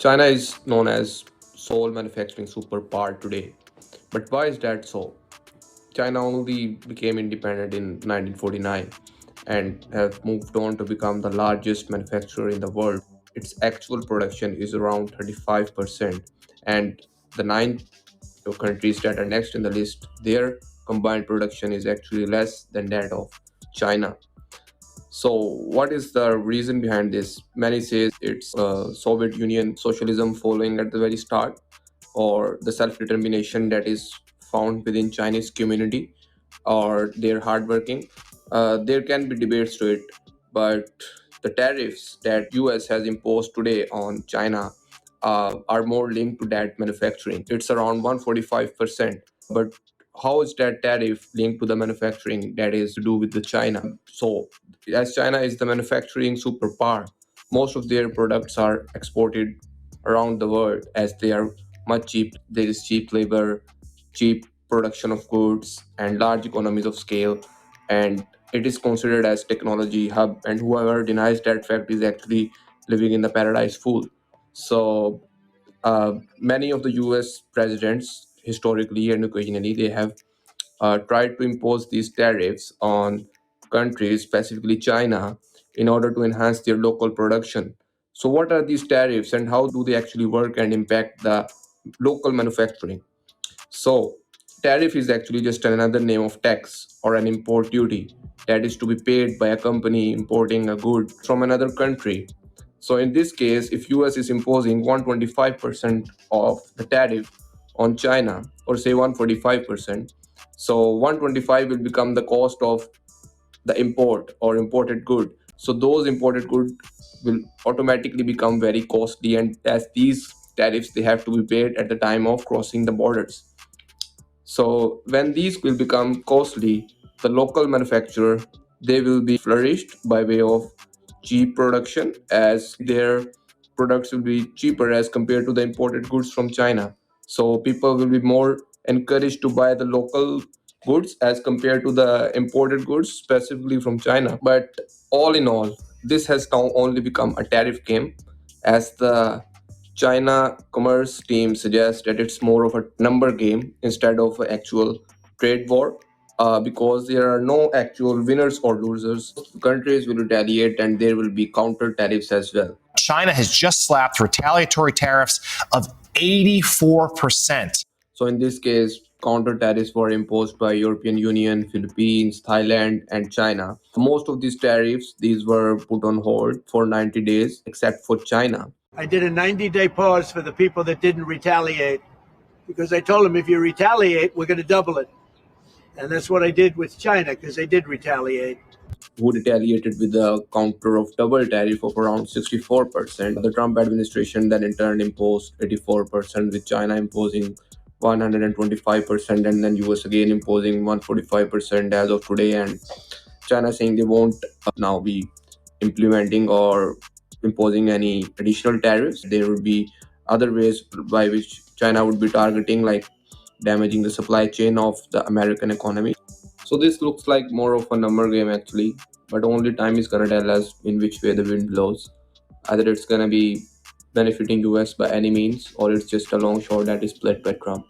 China is known as sole manufacturing superpower today. But why is that so? China only became independent in 1949 and have moved on to become the largest manufacturer in the world. Its actual production is around 35%, and the nine countries that are next in the list, their combined production is actually less than that of China. So, what is the reason behind this? Many say it's Soviet Union socialism following at the very start, or the self-determination that is found within Chinese community, or their hardworking. There can be debates to it, but the tariffs that US has imposed today on China are more linked to that manufacturing. It's around 145%. But how is that tariff linked to the manufacturing that is to do with the China? So, as China is the manufacturing superpower, most of their products are exported around the world as they are much cheap. There is cheap labor, cheap production of goods, and large economies of scale. And it is considered as technology hub. And whoever denies that fact is actually living in the paradise fool. So many of the U.S. presidents, historically and occasionally, they have tried to impose these tariffs on countries, specifically China, in order to enhance their local production. So, what are these tariffs and how do they actually work and impact the local manufacturing? So, tariff is actually just another name of tax or an import duty that is to be paid by a company importing a good from another country. So, in this case, if US is imposing 125% of the tariff on China, or say 145%, so 125 will become the cost of the import or imported good. So those imported goods will automatically become very costly, and as these tariffs they have to be paid at the time of crossing the borders. So when these will become costly, the local manufacturer they will be flourished by way of cheap production, as their products will be cheaper as compared to the imported goods from China. So people will be more encouraged to buy the local goods as compared to the imported goods specifically from China. But all in all, this has now only become a tariff game, as the China commerce team suggests that it's more of a number game instead of an actual trade war, because there are no actual winners or losers. Countries will retaliate and there will be counter tariffs as well. China has just slapped retaliatory tariffs of 84%. So in this case, counter tariffs were imposed by European Union, Philippines, Thailand, and China. Most of these tariffs, these were put on hold for 90 days, except for China. I did a 90-day pause for the people that didn't retaliate, because I told them if you retaliate, we're going to double it. And that's what I did with China, because they did retaliate. Who retaliated with a counter of double tariff of around 64%. The Trump administration then in turn imposed 84%, with China imposing 125%, and then US again imposing 145% as of today. And China saying they won't now be implementing or imposing any additional tariffs. There will be other ways by which China would be targeting, like damaging the supply chain of the American economy. So this looks like more of a number game actually, but only time is gonna tell us in which way the wind blows. Either it's gonna be benefiting US by any means, or it's just a long shot that is played by Trump.